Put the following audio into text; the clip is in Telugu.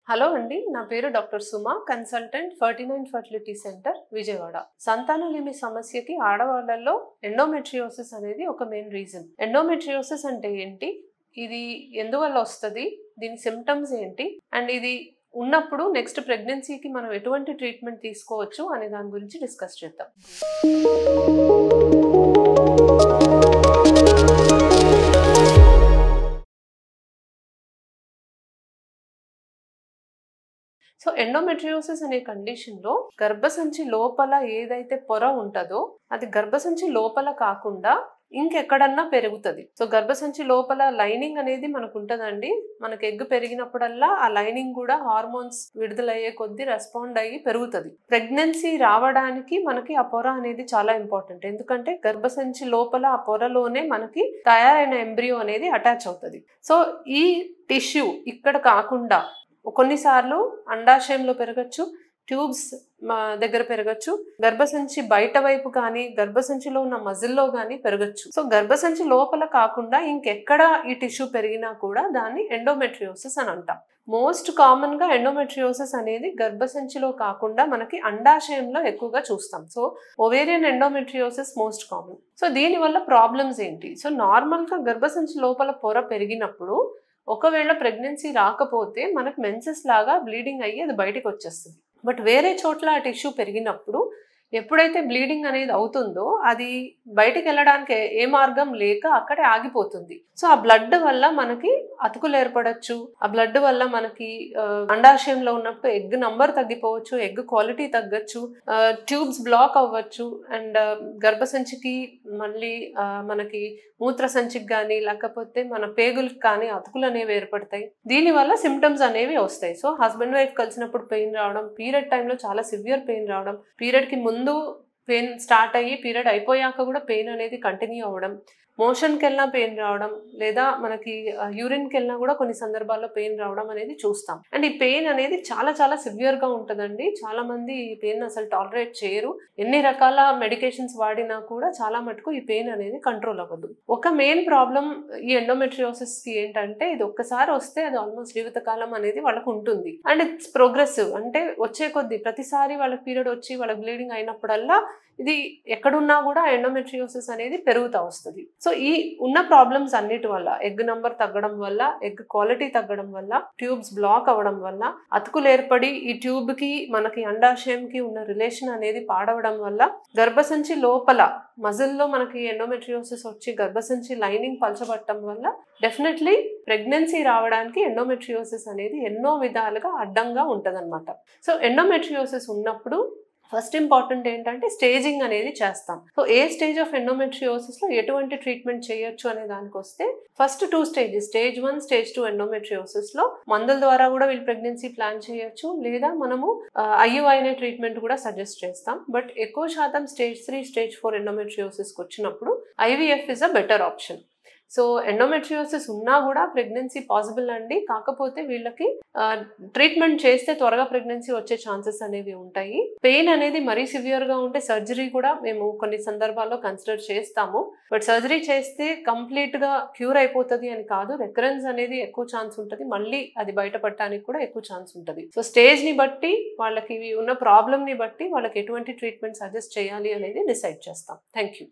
హలో అండి, నా పేరు doctor Suma, consultant 39 fertility centre Vijayawada. సంతానలేమి సమస్యకి ఆడవాళ్ళలో ఎండోమెట్రియోసిస్ అనేది ఒక మెయిన్ రీజన్. ఎండోమెట్రియోసిస్ అంటే ఏంటి, ఇది ఎందువల్ల వస్తుంది, దీని సిమ్టమ్స్ ఏంటి, అండ్ ఇది ఉన్నప్పుడు నెక్స్ట్ ప్రెగ్నెన్సీకి మనం ఎటువంటి ట్రీట్మెంట్ తీసుకోవచ్చు అనే దాని గురించి డిస్కస్ చేద్దాం. సో ఎండోమెట్రియోసిస్ అనే కండిషన్లో గర్భసంచి లోపల ఏదైతే పొర ఉంటుందో అది గర్భసంచి లోపల కాకుండా ఇంకెక్కడన్నా పెరుగుతుంది. సో గర్భసంచి లోపల లైనింగ్ అనేది మనకు ఉంటుందండి. మనకు ఎగ్ పెరిగినప్పుడల్లా ఆ లైనింగ్ కూడా హార్మోన్స్ విడుదలయ్యే కొద్దీ రెస్పాండ్ అయ్యి పెరుగుతుంది. ప్రెగ్నెన్సీ రావడానికి మనకి ఆ పొర అనేది చాలా ఇంపార్టెంట్. ఎందుకంటే గర్భసంచి లోపల ఆ పొరలోనే మనకి తయారైన ఎంబ్రియో అనేది అటాచ్ అవుతుంది. సో ఈ టిష్యూ ఇక్కడ కాకుండా కొన్నిసార్లు అండాశయంలో పెరగచ్చు, ట్యూబ్స్ దగ్గర పెరగచ్చు, గర్భసంచి బయట వైపు కానీ గర్భసంచిలో ఉన్న మజిల్లో కానీ పెరగచ్చు. సో గర్భసంచి లోపల కాకుండా ఇంకెక్కడ ఈ టిష్యూ పెరిగినా కూడా దాన్ని ఎండోమెట్రియోసిస్ అని అంటాం. మోస్ట్ కామన్ గా ఎండోమెట్రియోసిస్ అనేది గర్భసంచిలో కాకుండా మనకి అండాశయంలో ఎక్కువగా చూస్తాం. So ovarian endometriosis most common. So దీనివల్ల ప్రాబ్లమ్స్ ఏంటి? సో నార్మల్ గా గర్భసంచి లోపల పొర పెరిగినప్పుడు ఒకవేళ ప్రెగ్నెన్సీ రాకపోతే మనకు మెన్సెస్ లాగా బ్లీడింగ్ అయ్యి అది బయటకు వచ్చేస్తుంది. బట్ వేరే చోట్ల ఆ టిష్యూ పెరిగినప్పుడు ఎప్పుడైతే బ్లీడింగ్ అనేది అవుతుందో అది బయటికి వెళ్ళడానికి ఏ మార్గం లేక అక్కడే ఆగిపోతుంది. సో ఆ బ్లడ్ వల్ల మనకి అతుకులు ఏర్పడచ్చు. ఆ బ్లడ్ వల్ల మనకి అండాశయంలో ఉన్నప్పుడు ఎగ్ నంబర్ తగ్గిపోవచ్చు, ఎగ్ క్వాలిటీ తగ్గచ్చు, ట్యూబ్స్ బ్లాక్ అవ్వచ్చు, అండ్ గర్భసంచికి మళ్ళీ మనకి మూత్రసంచికి కానీ లేకపోతే మన పేగులకు కానీ అతుకులు అనేవి ఏర్పడతాయి. దీనివల్ల సిమ్టమ్స్ అనేవి వస్తాయి. సో హస్బెండ్ వైఫ్ కలిసినప్పుడు పెయిన్ రావడం, పీరియడ్ టైంలో చాలా సివియర్ పెయిన్ రావడం, పీరియడ్కి ముందు పెయిన్ స్టార్ట్ అయ్యి పీరియడ్ అయిపోయాక కూడా పెయిన్ అనేది కంటిన్యూ అవ్వడం, మోషన్కి వెళ్ళినా పెయిన్ రావడం, లేదా మనకి యూరిన్కి వెళ్ళినా కూడా కొన్ని సందర్భాల్లో పెయిన్ రావడం అనేది చూస్తాం. అండ్ ఈ పెయిన్ అనేది చాలా చాలా సివియర్గా ఉంటుందండి. చాలా మంది ఈ పెయిన్ అసలు టాలరేట్ చేయరు. ఎన్ని రకాల మెడికేషన్స్ వాడినా కూడా చాలా మటుకు ఈ పెయిన్ అనేది కంట్రోల్ అవ్వదు. ఒక మెయిన్ ప్రాబ్లం ఈ ఎండోమెట్రియోసిస్కి ఏంటంటే ఇది ఒక్కసారి వస్తే అది ఆల్మోస్ట్ జీవితకాలం అనేది వాళ్ళకు ఉంటుంది. అండ్ ఇట్స్ ప్రోగ్రెసివ్, అంటే వచ్చే కొద్దీ ప్రతిసారి వాళ్ళకి పీరియడ్ వచ్చి వాళ్ళకి బ్లీడింగ్ అయినప్పుడల్లా ఇది ఎక్కడున్నా కూడా ఎండోమెట్రియోసిస్ అనేది పెరుగుతూ వస్తుంది. సో ఈ ఉన్న ప్రాబ్లమ్స్ అన్నిటి వల్ల, ఎగ్ నంబర్ తగ్గడం వల్ల, ఎగ్ క్వాలిటీ తగ్గడం వల్ల, ట్యూబ్స్ బ్లాక్ అవ్వడం వల్ల, అతుకులు ఏర్పడి ఈ ట్యూబ్ కి మనకి అండాశయంకి ఉన్న రిలేషన్ అనేది పాడవడం వల్ల, గర్భసంచి లోపల మజిల్లో మనకి ఎండోమెట్రియోసిస్ వచ్చి గర్భసంచి లైనింగ్ పలచబట్టడం వల్ల డెఫినెట్లీ ప్రెగ్నెన్సీ రావడానికి ఎండోమెట్రియోసిస్ అనేది ఎన్నో విధాలుగా అడ్డంగా ఉంటదన్నమాట. సో ఎండోమెట్రియోసిస్ ఉన్నప్పుడు ఫస్ట్ ఇంపార్టెంట్ ఏంటంటే స్టేజింగ్ అనేది చేస్తాం. So A stage of endometriosis లో ఎటువంటి ట్రీట్మెంట్ చేయొచ్చు అనే దానికి వస్తే first 2 stages, stage 1, stage 2 endometriosis లో మందుల ద్వారా కూడా వీళ్ళు ప్రెగ్నెన్సీ ప్లాన్ చేయొచ్చు, లేదా మనము IUI అనే ట్రీట్మెంట్ కూడా సజెస్ట్ చేస్తాం. బట్ ఎక్కువ శాతం స్టేజ్ 3, స్టేజ్ 4 ఎండోమెట్రియోసిస్కి వచ్చినప్పుడు IVF is a better option. So endometriosis ఉన్నా కూడా ప్రెగ్నెన్సీ పాసిబుల్ అండి. కాకపోతే వీళ్ళకి ట్రీట్మెంట్ చేస్తే త్వరగా ప్రెగ్నెన్సీ వచ్చే ఛాన్సెస్ అనేవి ఉంటాయి. పెయిన్ అనేది మరీ సివియర్గా ఉంటే సర్జరీ కూడా మేము కొన్ని సందర్భాల్లో కన్సిడర్ చేస్తాము. బట్ సర్జరీ చేస్తే కంప్లీట్గా క్యూర్ అయిపోతుంది అని కాదు, రికరెన్స్ అనేది ఎక్కువ ఛాన్స్ ఉంటుంది, మళ్ళీ అది బయటపడటానికి కూడా ఎక్కువ ఛాన్స్ ఉంటుంది. సో స్టేజ్ని బట్టి, వాళ్ళకి ఉన్న ప్రాబ్లమ్ని బట్టి వాళ్ళకి ఎటువంటి ట్రీట్మెంట్ సజెస్ట్ చేయాలి అనేది డిసైడ్ చేస్తాం. Thank you.